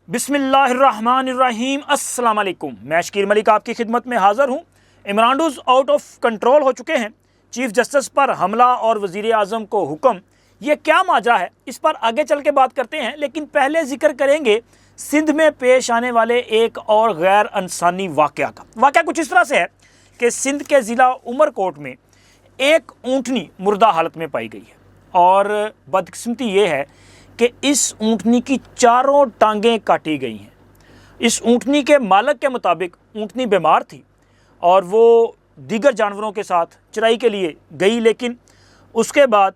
बिस्मिल्लाहिर्रहमानिर्रहीम अस्सलाम वालेकुम। मैं शकीर मलिक आपकी खिदमत में हाज़िर हूँ। इमरान आउट ऑफ कंट्रोल हो चुके हैं। चीफ जस्टिस पर हमला और वज़ीर आज़म को हुक्म, ये क्या माजरा है, इस पर आगे चल के बात करते हैं। लेकिन पहले जिक्र करेंगे सिंध में पेश आने वाले एक और गैर इंसानी वाक़या का। वाक़या कुछ इस तरह से है कि सिंध के ज़िला उमरकोट में एक ऊँटनी मुर्दा हालत में पाई गई है और बदकिस्मती ये है कि इस ऊँटनी की चारों टांगें काटी गई हैं। इस ऊँटनी के मालिक के मुताबिक ऊँटनी बीमार थी और वो दीगर जानवरों के साथ चराई के लिए गई, लेकिन उसके बाद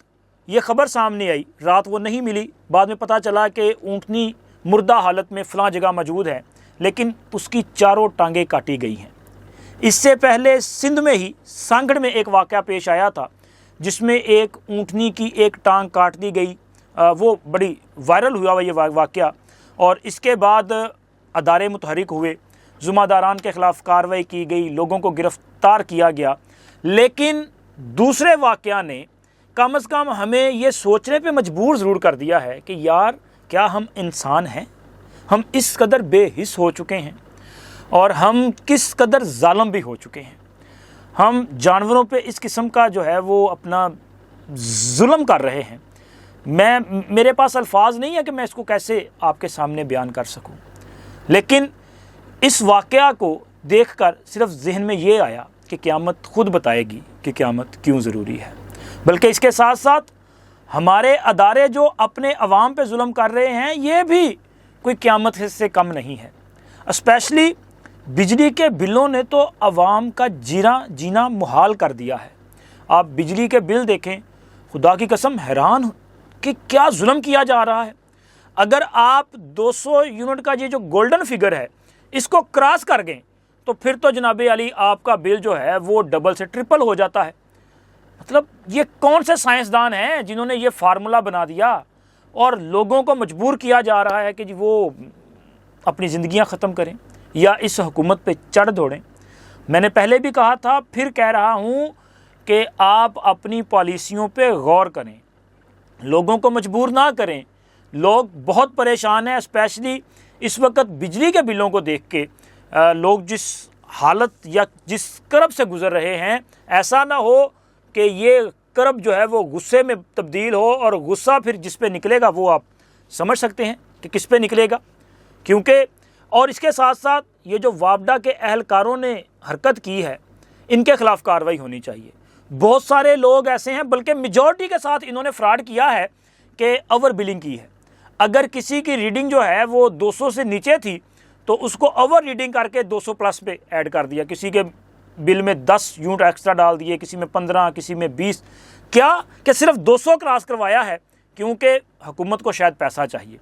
ये ख़बर सामने आई, रात वो नहीं मिली। बाद में पता चला कि ऊँटनी मुर्दा हालत में फ़लाँ जगह मौजूद है, लेकिन उसकी चारों टांगें काटी गई हैं। इससे पहले सिंध में ही सांगड़ में एक वाक़या पेश आया था जिसमें एक ऊँटनी की एक टांग काट दी गई। वो बड़ी वायरल हुआ ये वाक़या और इसके बाद अदारे मुतहरिक हुए, ज़िम्मेदारान के ख़िलाफ़ कार्रवाई की गई, लोगों को गिरफ़्तार किया गया। लेकिन दूसरे वाक़या ने कम अज़ कम हमें ये सोचने पे मजबूर ज़रूर कर दिया है कि यार क्या हम इंसान हैं? हम इस कदर बेहिस हो चुके हैं और हम किस कदर ज़ालिम भी हो चुके हैं। हम जानवरों पे इस किस्म का जो है वो अपना जुल्म कर रहे हैं। मेरे पास अल्फाज नहीं है कि मैं इसको कैसे आपके सामने बयान कर सकूं, लेकिन इस वाक़या को देखकर सिर्फ जहन में ये आया कि क़यामत खुद बताएगी कि क़यामत क्यों ज़रूरी है। बल्कि इसके साथ साथ हमारे अदारे जो अपने अवाम पे जुल्म कर रहे हैं, ये भी कोई क़यामत से कम नहीं है। स्पेशली बिजली के बिलों ने तो अवाम का जीना मुहाल कर दिया है। आप बिजली के बिल देखें, खुदा की कसम हैरान कि क्या जुल्म किया जा रहा है। अगर आप 200 यूनिट का ये जो गोल्डन फिगर है इसको क्रॉस कर गए तो फिर तो जनाबे अली आपका बिल जो है वो डबल से ट्रिपल हो जाता है। मतलब ये कौन से साइंसदान हैं जिन्होंने ये फार्मूला बना दिया और लोगों को मजबूर किया जा रहा है कि जी वो अपनी ज़िंदगियां ख़त्म करें या इस हुकूमत पे चढ़ दौड़ें। मैंने पहले भी कहा था, फिर कह रहा हूँ कि आप अपनी पॉलिसियों पे गौर करें, लोगों को मजबूर ना करें। लोग बहुत परेशान हैं, स्पेशली इस वक्त बिजली के बिलों को देख के लोग जिस हालत या जिस करब से गुज़र रहे हैं, ऐसा ना हो कि ये करब जो है वो गुस्से में तब्दील हो और गुस्सा फिर जिस पे निकलेगा वो आप समझ सकते हैं कि किस पे निकलेगा। क्योंकि और इसके साथ साथ ये जो वापडा के अहलकारों ने हरकत की है, इनके ख़िलाफ़ कार्रवाई होनी चाहिए। बहुत सारे लोग ऐसे हैं, बल्कि मेजॉरिटी के साथ इन्होंने फ्रॉड किया है कि ओवर बिलिंग की है। अगर किसी की रीडिंग जो है वो 200 से नीचे थी तो उसको ओवर रीडिंग करके 200 प्लस पे ऐड कर दिया। किसी के बिल में 10 यूनिट एक्स्ट्रा डाल दिए, किसी में 15, किसी में 20। क्या कि सिर्फ 200 क्रॉस करवाया है क्योंकि हुकूमत को शायद पैसा चाहिए।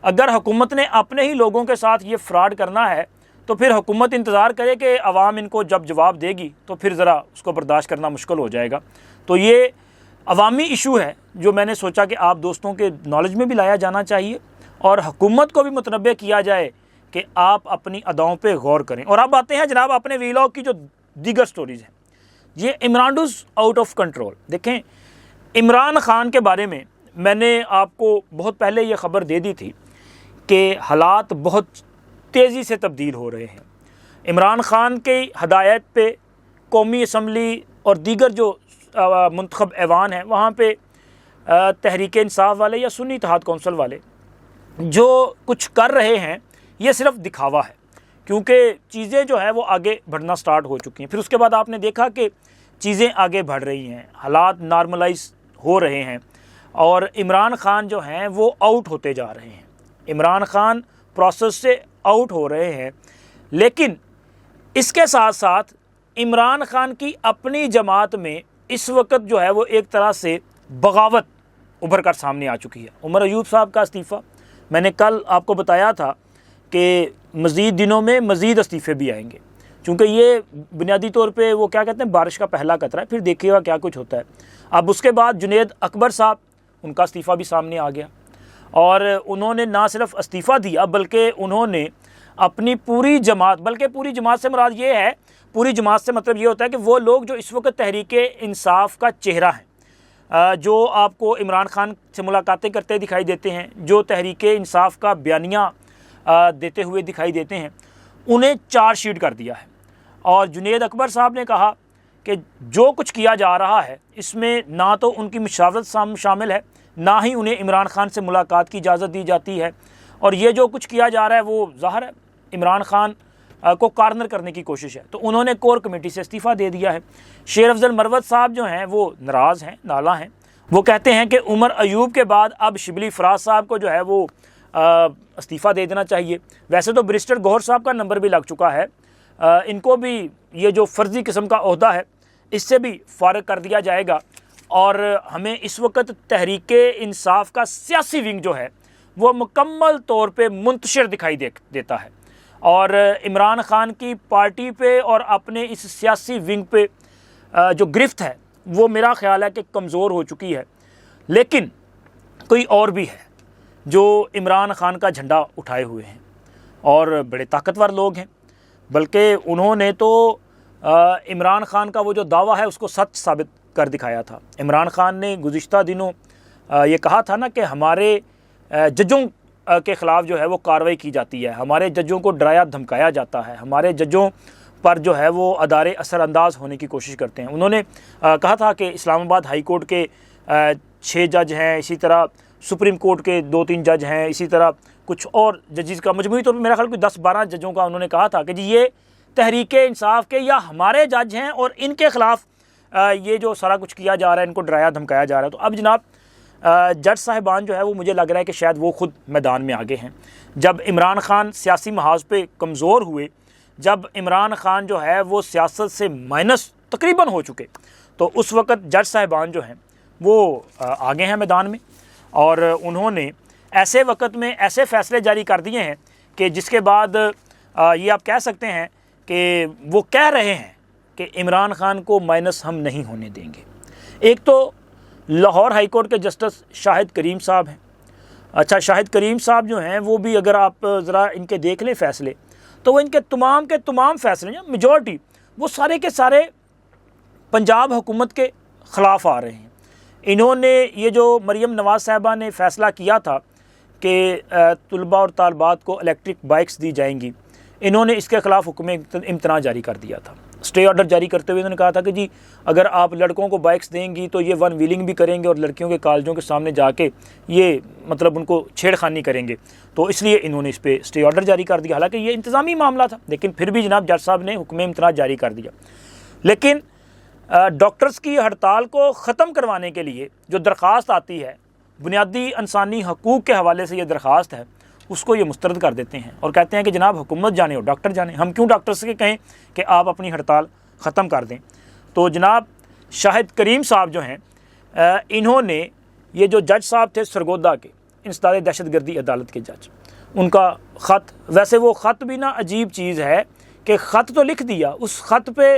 अगर हुकूमत ने अपने ही लोगों के साथ ये फ्रॉड करना है तो फिर हुकूमत इंतज़ार करे कि अवाम इनको जब जवाब देगी तो फिर ज़रा उसको बर्दाश्त करना मुश्किल हो जाएगा। तो ये अवामी इशू है जो मैंने सोचा कि आप दोस्तों के नॉलेज में भी लाया जाना चाहिए और हुकूमत को भी मुतनब्बे किया जाए कि आप अपनी अदाओं पे गौर करें। और अब आते हैं जनाब अपने वीलॉग की जो दीगर स्टोरीज़ हैं। ये इमरान आउट ऑफ कंट्रोल। देखें, इमरान ख़ान के बारे में मैंने आपको बहुत पहले ये ख़बर दे दी थी कि हालात बहुत तेज़ी से तब्दील हो रहे हैं। इमरान ख़ान के हदायत पे कौमी असम्बली और दीगर जो मुंतखब ऐवान है वहाँ पे तहरीक इंसाफ वाले या सुन्नी इत्तेहाद कौंसिल वाले जो कुछ कर रहे हैं ये सिर्फ दिखावा है, क्योंकि चीज़ें जो है वो आगे बढ़ना स्टार्ट हो चुकी हैं। फिर उसके बाद आपने देखा कि चीज़ें आगे बढ़ रही हैं, हालात नॉर्मलाइज हो रहे हैं और इमरान ख़ान जो हैं वो आउट होते जा रहे हैं। इमरान ख़ान प्रोसेस से आउट हो रहे हैं। लेकिन इसके साथ साथ इमरान ख़ान की अपनी जमात में इस वक्त जो है वो एक तरह से बगावत उभर कर सामने आ चुकी है। उमर अयूब साहब का इस्तीफ़ा, मैंने कल आपको बताया था कि मज़ीद दिनों में मज़ीद इस्तीफ़े भी आएंगे, क्योंकि ये बुनियादी तौर पे वो क्या कहते हैं बारिश का पहला कतरा है। फिर देखिएगा क्या कुछ होता है। अब उसके बाद जुनेद अकबर साहब, उनका इस्तीफ़ा भी सामने आ गया और उन्होंने ना सिर्फ इस्तीफ़ा दिया बल्कि उन्होंने अपनी पूरी जमात, बल्कि पूरी जमात से मुराद ये है, पूरी जमात से मतलब ये होता है कि वो लोग जो इस वक्त तहरीक इंसाफ का चेहरा हैं, जो आपको इमरान ख़ान से मुलाकातें करते दिखाई देते हैं, जो तहरीक इंसाफ का बयानिया देते हुए दिखाई देते हैं, उन्हें चार्जशीट कर दिया है। और जुनेद अकबर साहब ने कहा कि जो कुछ किया जा रहा है इसमें ना तो उनकी मुशावरत शामिल है, ना ही उन्हें इमरान खान से मुलाकात की इजाज़त दी जाती है, और ये जो कुछ किया जा रहा है वो ज़ाहिर है इमरान खान को कार्नर करने की कोशिश है। तो उन्होंने कोर कमेटी से इस्तीफ़ा दे दिया है। शेर अफजल मरवत साहब जो हैं वो नाराज़ हैं, नाला हैं। वो कहते हैं कि उमर अयूब के बाद अब शिबली फराज साहब को जो है वो इस्तीफ़ा दे देना चाहिए। वैसे तो बैरिस्टर गौहर साहब का नंबर भी लग चुका है, इनको भी ये जो फ़र्जी किस्म का ओहदा है इससे भी फ़ारिग कर दिया जाएगा। और हमें इस वक्त तहरीके इंसाफ का सियासी विंग जो है वो मुकम्मल तौर पे मुंतशिर दिखाई देता है, और इमरान खान की पार्टी पे और अपने इस सियासी विंग पे जो गिरफ्त है वो मेरा ख़्याल है कि कमज़ोर हो चुकी है। लेकिन कोई और भी है जो इमरान खान का झंडा उठाए हुए हैं और बड़े ताकतवर लोग हैं, बल्कि उन्होंने तो इमरान खान का वो जो दावा है उसको सच साबित कर दिखाया था। इमरान खान ने गुज़िश्ता दिनों ये कहा था ना कि हमारे जजों के ख़िलाफ़ जो है वो कार्रवाई की जाती है, हमारे जजों को डराया धमकाया जाता है, हमारे जजों पर जो है वो अदारे असरअंदाज होने की कोशिश करते हैं। उन्होंने कहा था कि इस्लामाबाद हाई कोर्ट के 6 जज हैं, इसी तरह सुप्रीम कोर्ट के 2-3 जज हैं, इसी तरह कुछ और जजेस का मजमूई तौर पर मेरा ख्याल कोई 10-12 जजों का उन्होंने कहा था कि जी ये तहरीके इंसाफ के या हमारे जज हैं और इनके ख़िलाफ़ ये जो सारा कुछ किया जा रहा है, इनको डराया धमकाया जा रहा है। तो अब जनाब जज साहिबान जो है वो मुझे लग रहा है कि शायद वो ख़ुद मैदान में आगे हैं। जब इमरान खान सियासी महाज पे कमज़ोर हुए, जब इमरान खान जो है वो सियासत से माइनस तकरीबन हो चुके, तो उस वक़्त जज साहिबान जो हैं वो आगे हैं मैदान में, और उन्होंने ऐसे वक़्त में ऐसे फ़ैसले जारी कर दिए हैं कि जिसके बाद ये आप कह सकते हैं कि वो कह रहे हैं कि इमरान खान को माइनस हम नहीं होने देंगे। एक तो लाहौर हाई कोर्ट के जस्टिस शाहिद करीम साहब हैं। अच्छा, शाहिद करीम साहब जो हैं वो भी अगर आप ज़रा इनके देख लें फ़ैसले, तो वो इनके तमाम फ़ैसले मेजॉरिटी वो सारे के सारे पंजाब हुकूमत के ख़िलाफ़ आ रहे हैं। इन्होंने ये जो मरीम नवाज़ साहिबा ने फ़ैसला किया था कि तलबा और तालबात को इलेक्ट्रिक बाइक्स दी जाएंगी, इन्होंने इसके ख़िलाफ़ हुक्म इम्तना जारी कर दिया था। स्टे ऑर्डर जारी करते हुए उन्होंने कहा था कि जी अगर आप लड़कों को बाइक्स देंगी तो ये वन व्हीलिंग भी करेंगे और लड़कियों के कॉलेजों के सामने जाके ये मतलब उनको छेड़खानी करेंगे, तो इसलिए इन्होंने इस पर स्टे ऑर्डर जारी कर दिया। हालांकि ये इंतज़ामी मामला था, लेकिन फिर भी जनाब जज साहब ने हुक्म इम्तना जारी कर दिया। लेकिन डॉक्टर्स की हड़ताल को ख़त्म करवाने के लिए जो दरख्वास्त आती है, बुनियादी इंसानी हकूक़ के हवाले से ये दरख्वास्त है, उसको ये मुस्तरद कर देते हैं और कहते हैं कि जनाब हुकूमत जाने और डॉक्टर जाने, हम क्यों डॉक्टर्स के कहें कि आप अपनी हड़ताल ख़त्म कर दें। तो जनाब शाहिद करीम साहब जो हैं, इन्होंने ये जो जज साहब थे सरगोदा के इंसदाद दहशतगर्दी अदालत के जज, उनका ख़त, वैसे वो ख़त भी ना अजीब चीज़ है कि ख़त तो लिख दिया, उस ख़त पे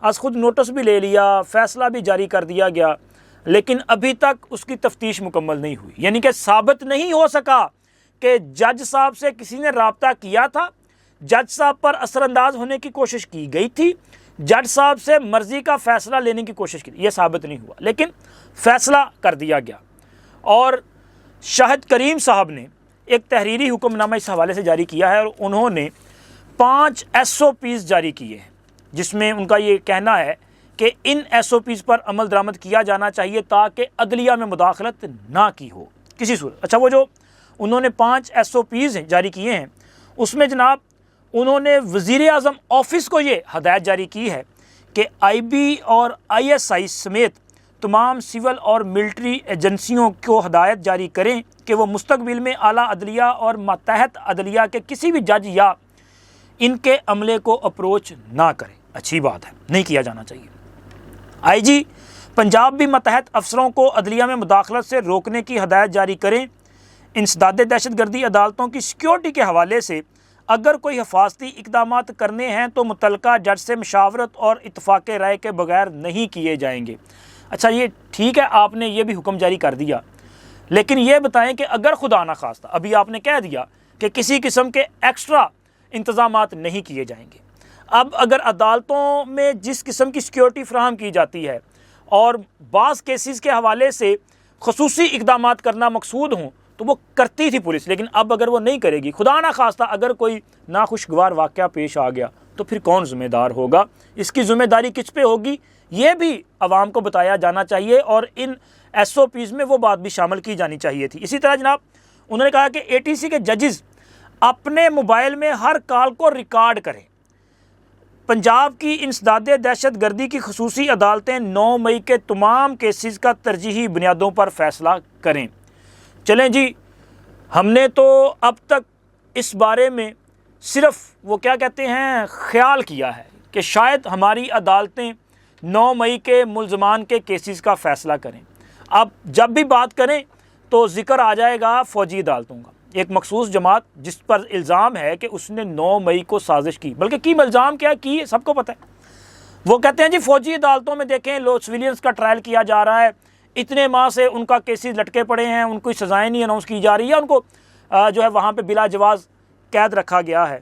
आज खुद नोटिस भी ले लिया, फ़ैसला भी जारी कर दिया गया, लेकिन अभी तक उसकी तफ्तीश मुकम्मल नहीं हुई। यानी कि साबित नहीं हो सका कि जज साहब से किसी ने रब्ता किया था, जज साहब पर असरअंदाज होने की कोशिश की गई थी, जज साहब से मर्ज़ी का फ़ैसला लेने की कोशिश की, ये साबित नहीं हुआ, लेकिन फ़ैसला कर दिया गया। और शाहिद करीम साहब ने एक तहरीरी हुक्मनामा इस हवाले से जारी किया है और उन्होंने 5 SOPs जारी किए हैं, जिसमें उनका ये कहना है कि इन SOPs पर अमल दरामद किया जाना चाहिए ताकि अदलिया में मुदाखलत ना की हो किसी सूरत। अच्छा, वो जो उन्होंने 5 SOPs जारी किए हैं उसमें जनाब उन्होंने वज़ीर आज़म ऑफिस को ये हदायत जारी की है कि IB और ISI समेत तमाम सिविल और मिलिट्री एजेंसियों को हदायत जारी करें कि वो मुस्तकबिल में आला अदलिया और मातहत अदलिया के किसी भी जज या इनके अमले को अप्रोच ना करें। अच्छी बात है, नहीं किया जाना चाहिए। IG पंजाब भी मतहत अफसरों को अदलिया में मुदाखलत से रोकने की हदायत जारी करें। इंसदाद दहशतगर्दी अदालतों की सिक्योरिटी के हवाले से अगर कोई हिफाजती इक़दाम करने हैं तो मुतल्लिका जज से मशावरत और इत्तफ़ाक़ राय के बगैर नहीं किए जाएंगे। अच्छा, ये ठीक है, आपने ये भी हुक्म जारी कर दिया, लेकिन ये बताएं कि अगर खुदा ना खास्ता अभी आपने कह दिया कि किसी किस्म के एक्स्ट्रा इंतज़ामात नहीं किए जाएंगे, अब अगर अदालतों में जिस किस्म की सिक्योरिटी फ़राहम की जाती है और बाज़ केसेस के हवाले से ख़ुसूसी इक़दामात करना मकसूद हों, तो वो करती थी पुलिस, लेकिन अब अगर वो नहीं करेगी, खुदा ना खास्ता अगर कोई नाखुशगवार वाक़या पेश आ गया तो फिर कौन ज़िम्मेदार होगा, इसकी ज़िम्मेदारी किस पे होगी, ये भी आवाम को बताया जाना चाहिए और इन SOPs में वो बात भी शामिल की जानी चाहिए थी। इसी तरह जनाब उन्होंने कहा कि ATC के जजेस अपने मोबाइल में हर कॉल को रिकॉर्ड करें। पंजाब की इंसदाद दहशत गर्दी की खसूसी अदालतें 9 मई के तमाम केसेस का तरजीही बुनियादों पर फैसला करें। चलें जी, हमने तो अब तक इस बारे में सिर्फ वो क्या कहते हैं ख्याल किया है कि शायद हमारी अदालतें 9 मई के मुल्ज़मान के केसेस का फ़ैसला करें। अब जब भी बात करें तो ज़िक्र आ जाएगा फ़ौजी अदालतों का। एक मखसूस जमात जिस पर इल्ज़ाम है कि उसने 9 मई को साजिश की, बल्कि की इल्ज़ाम क्या की सबको पता है। वो कहते हैं जी फ़ौजी अदालतों में देखें लो सिविलियंस का ट्रायल किया जा रहा है, इतने माह से उनका केसेस लटके पड़े हैं, उनको सज़ाएँ नहीं अनाउंस की जा रही है, उनको जो है वहाँ पर बिला जवाज़ कैद रखा गया है।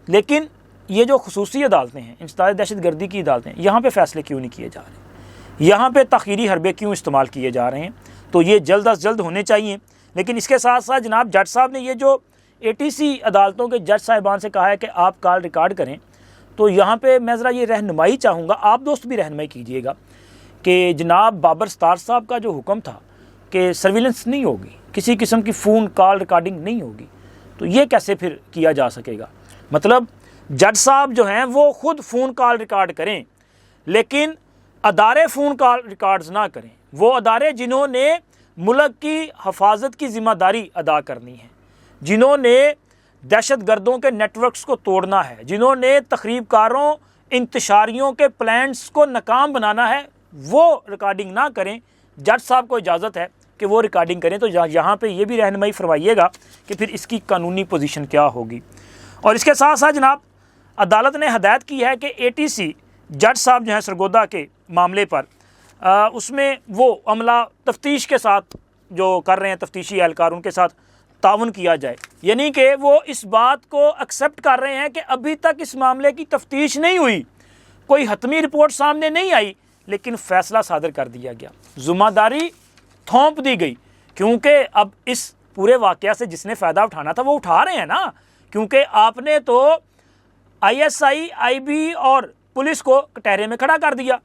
लेकिन ये जो खसूसी अदालतें हैं, इंसदाद दहशत गर्दी की अदालतें, यहाँ पे फ़ैसले क्यों नहीं किए जा रहे, यहाँ पे तख़ीरी हरबे क्यों इस्तेमाल किए जा रहे हैं? तो ये जल्द अज जल्द होने चाहिए। लेकिन इसके साथ साथ जनाब जज साहब ने ये जो ATC अदालतों के जज साहिबान से कहा है कि आप कॉल रिकॉर्ड करें, तो यहाँ पे मैं ज़रा ये रहनुमाई चाहूँगा, आप दोस्त भी रहनुमाई कीजिएगा कि जनाब बाबर सत्तार साहब का जो हुक्म था कि सर्विलेंस नहीं होगी, किसी किस्म की फ़ोन कॉल रिकॉर्डिंग नहीं होगी, तो ये कैसे फिर किया जा सकेगा? मतलब जज साहब जो हैं वो ख़ुद फ़ोन कॉल रिकॉर्ड करें, लेकिन अदारे फ़ोन कॉल रिकॉर्ड्स ना करें। वो अदारे जिन्होंने मुल्क की हिफाजत की ज़िम्मेदारी अदा करनी है, जिन्होंने दहशत गर्दों के नेटवर्क्स को तोड़ना है, जिन्होंने तखरीबकारों इंतशारियों के प्लान्स को नाकाम बनाना है, वो रिकॉर्डिंग ना करें। जज साहब को इजाज़त है कि वो रिकॉर्डिंग करें। तो यहाँ पे ये भी रहनुमाई फरमाइएगा कि फिर इसकी कानूनी पोजीशन क्या होगी। और इसके साथ साथ जनाब अदालत ने हदायत की है कि ATC जज साहब जो हैं सरगोदा के मामले पर उसमें वो अमला तफ्तीश के साथ जो कर रहे हैं, तफ्तीशी एहलकार, उनके साथ ताउन किया जाए। यानी कि वो इस बात को एक्सेप्ट कर रहे हैं कि अभी तक इस मामले की तफ्तीश नहीं हुई, कोई हतमी रिपोर्ट सामने नहीं आई, लेकिन फ़ैसला सादर कर दिया गया, ज़िम्मेदारी थोप दी गई। क्योंकि अब इस पूरे वाक़या से जिसने फ़ायदा उठाना था वो उठा रहे हैं ना, क्योंकि आपने तो ISI, IB और पुलिस को कटहरे में खड़ा कर दिया,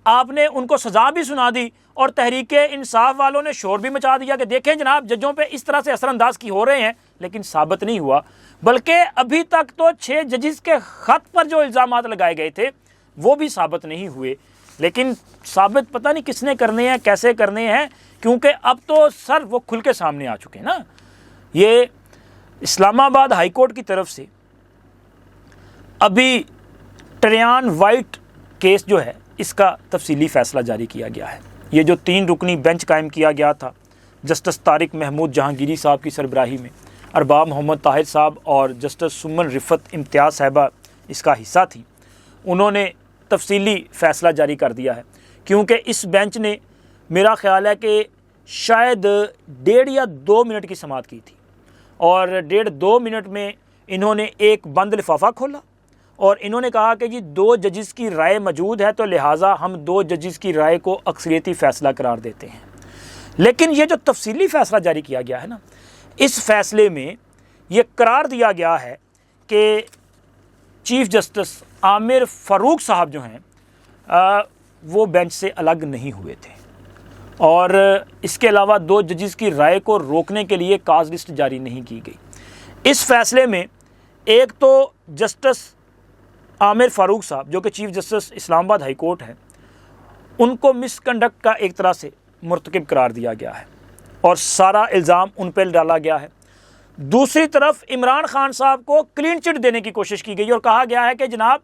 आपने उनको सज़ा भी सुना दी और तहरीके इंसाफ वालों ने शोर भी मचा दिया कि देखें जनाब जजों पे इस तरह से असरअंदाज की हो रहे हैं, लेकिन साबित नहीं हुआ। बल्कि अभी तक तो 6 जजेस के ख़त पर जो इल्ज़ामात लगाए गए थे वो भी साबित नहीं हुए। लेकिन साबित पता नहीं किसने करने हैं, कैसे करने हैं, क्योंकि अब तो सर वो खुल के सामने आ चुके हैं ना। ये इस्लामाबाद हाई कोर्ट की तरफ से अभी ट्रियान वाइट केस जो है इसका तफसीली फ़ैसला जारी किया गया है। ये जो 3 रुकनी बेंच कायम किया गया था जस्टिस तारिक महमूद जहांगीरी साहब की सरबराही में, अरबाब मोहम्मद ताहिर साहब और जस्टिस सुमन रिफत इम्तियाज़ साहिबा इसका हिस्सा थी, उन्होंने तफसीली फ़ैसला जारी कर दिया है। क्योंकि इस बेंच ने मेरा ख़्याल है कि शायद 1.5 या 2 मिनट की समाअत की थी और 1.5-2 मिनट में इन्होंने एक बंद लिफाफा खोला और इन्होंने कहा कि जी 2 जजेस की राय मौजूद है, तो लिहाजा हम 2 जजेस की राय को अक्सरियती फ़ैसला करार देते हैं। लेकिन ये जो तफसीली फ़ैसला जारी किया गया है ना, इस फ़ैसले में ये करार दिया गया है कि चीफ़ जस्टिस आमिर फ़ारूक साहब जो हैं वो बेंच से अलग नहीं हुए थे और इसके अलावा 2 जजेस की राय को रोकने के लिए काज लिस्ट जारी नहीं की गई। इस फ़ैसले में एक तो जस्टिस आमिर फ़ारूक साहब जो कि chief justice Islamabad high court हैं, उनको मिसकंडक्ट का एक तरह से मुर्तकिब करार दिया गया है और सारा इल्ज़ाम उन पर डाला गया है। दूसरी तरफ इमरान खान साहब को क्लीन चिट देने की कोशिश की गई और कहा गया है कि जनाब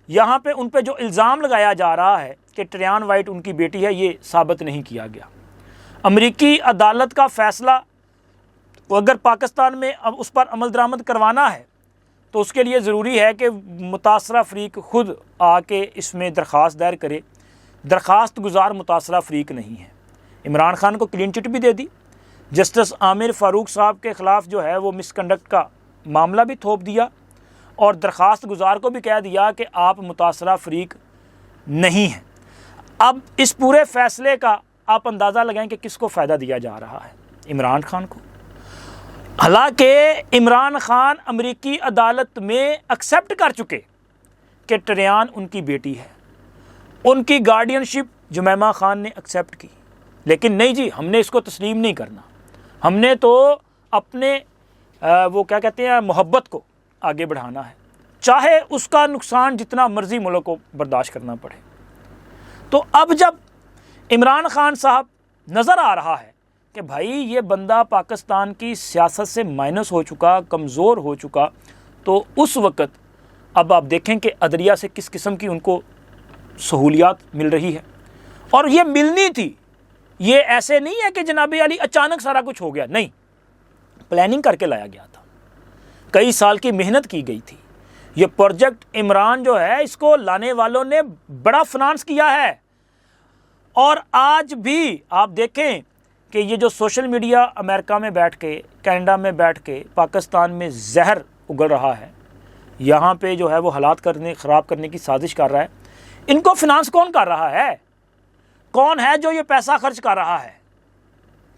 यहाँ पे उन पे जो इल्ज़ाम लगाया जा रहा है कि ट्रियान वाइट उनकी बेटी है, ये साबित नहीं किया गया। अमरीकी अदालत का फ़ैसला अगर पाकिस्तान में अब उस पर अमल दरामद करवाना है तो उसके लिए ज़रूरी है कि मुतासरा फ़रीक ख़ुद आके इसमें दरख्वास्त दायर करे। दरख्वास्त गुजार मुतासरा फ़रीक नहीं है। इमरान खान को क्लीन चिट भी दे दी, जस्टिस आमिर फ़ारूक साहब के ख़िलाफ़ जो है वो मिसकंडक्ट का मामला भी थोप दिया और दरख्वास्त गुजार को भी कह दिया कि आप मुतासरा फ़रीक नहीं हैं। अब इस पूरे फ़ैसले का आप अंदाज़ा लगाएं कि किसको फ़ायदा दिया जा रहा है। इमरान खान को। हालांकि इमरान खान अमेरिकी अदालत में एक्सेप्ट कर चुके कि टरयान उनकी बेटी है, उनकी गार्डियनशिप जुमैमा खान ने एक्सेप्ट की, लेकिन नहीं जी, हमने इसको तस्लीम नहीं करना। हमने तो अपने वो क्या कहते हैं मोहब्बत को आगे बढ़ाना है, चाहे उसका नुकसान जितना मर्जी मुल्क को बर्दाश्त करना पड़े। तो अब जब इमरान खान साहब नज़र आ रहा है कि भाई ये बंदा पाकिस्तान की सियासत से माइनस हो चुका, कमज़ोर हो चुका, तो उस वक़्त अब आप देखें कि अदलिया से किस किस्म की उनको सहूलियात मिल रही है। और ये मिलनी थी, ये ऐसे नहीं है कि जनाब अली अचानक सारा कुछ हो गया, नहीं, प्लानिंग करके लाया गया था, कई साल की मेहनत की गई थी। ये प्रोजेक्ट इमरान जो है, इसको लाने वालों ने बड़ा फिनांस किया है। और आज भी आप देखें कि ये जो सोशल मीडिया अमेरिका में बैठ के, कनाडा में बैठ के पाकिस्तान में जहर उगल रहा है, यहाँ पे जो है वो हालात ख़राब करने की साजिश कर रहा है, इनको फिनांस कौन कर रहा है? कौन है जो ये पैसा खर्च कर रहा है?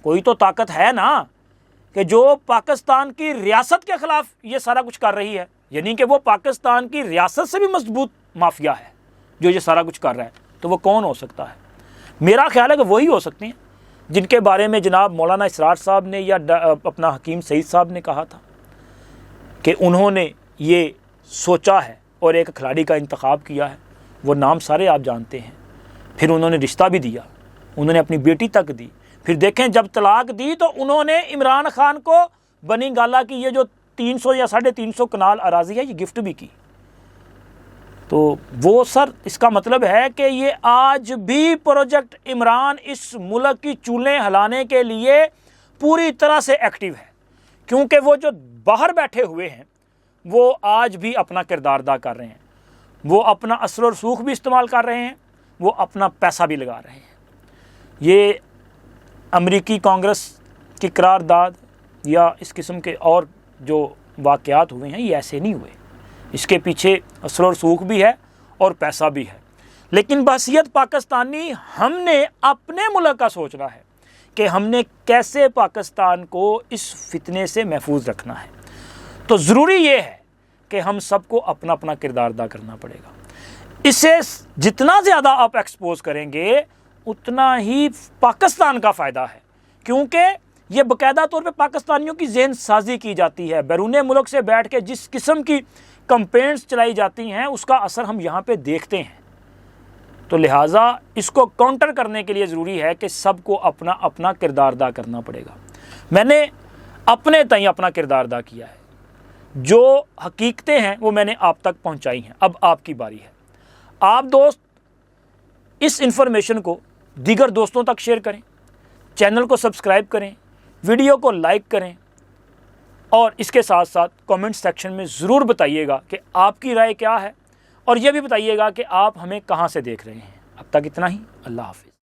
कोई तो ताकत है ना कि जो पाकिस्तान की रियासत के ख़िलाफ़ ये सारा कुछ कर रही है, यानी कि वो पाकिस्तान की रियासत से भी मजबूत माफिया है जो ये सारा कुछ कर रहा है। तो वो कौन हो सकता है? मेरा ख्याल है कि वही हो सकते हैं जिनके बारे में जनाब मौलाना इसरार साहब ने या अपना हकीम सईद साहब ने कहा था कि उन्होंने ये सोचा है और एक खिलाड़ी का इंतखाब किया है। वो नाम सारे आप जानते हैं। फिर उन्होंने रिश्ता भी दिया, उन्होंने अपनी बेटी तक दी। फिर देखें जब तलाक दी तो उन्होंने इमरान खान को बनी गाला की ये जो 300 या 350 कनाल अराजी है ये गिफ्ट भी की। तो वो सर, इसका मतलब है कि ये आज भी प्रोजेक्ट इमरान इस मुल्क की चूल्हें हिलाने के लिए पूरी तरह से एक्टिव है, क्योंकि वो जो बाहर बैठे हुए हैं वो आज भी अपना किरदार अदा कर रहे हैं, वो अपना असर और सूख भी इस्तेमाल कर रहे हैं, वो अपना पैसा भी लगा रहे हैं। ये अमेरिकी कांग्रेस की करारदाद या इस किस्म के और जो वाक़यात हुए हैं ये ऐसे नहीं हुए, इसके पीछे असर और सूख भी है और पैसा भी है। लेकिन बहसियत पाकिस्तानी हमने अपने मुल्क का सोचना है कि हमने कैसे पाकिस्तान को इस फितने से महफूज रखना है। तो ज़रूरी ये है कि हम सबको अपना अपना किरदार अदा करना पड़ेगा। इसे जितना ज़्यादा आप एक्सपोज करेंगे उतना ही पाकिस्तान का फ़ायदा है, क्योंकि ये बाकायदा तौर पे पाकिस्तानियों की ज़हन साजी की जाती है। बैरून मुल्क से बैठ के जिस किस्म की कंपेन्स चलाई जाती हैं उसका असर हम यहाँ पे देखते हैं। तो लिहाजा इसको काउंटर करने के लिए ज़रूरी है कि सबको अपना अपना किरदार अदा करना पड़ेगा। मैंने अपने तय अपना किरदार अदा किया है, जो हकीकतें हैं वो मैंने आप तक पहुँचाई हैं। अब आपकी बारी है। आप दोस्त इस इंफॉर्मेशन को दीगर दोस्तों तक शेयर करें, चैनल को सब्सक्राइब करें, वीडियो को लाइक करें और इसके साथ साथ कमेंट सेक्शन में ज़रूर बताइएगा कि आपकी राय क्या है, और यह भी बताइएगा कि आप हमें कहाँ से देख रहे हैं। अब तक इतना ही। अल्लाह हाफ़िज़।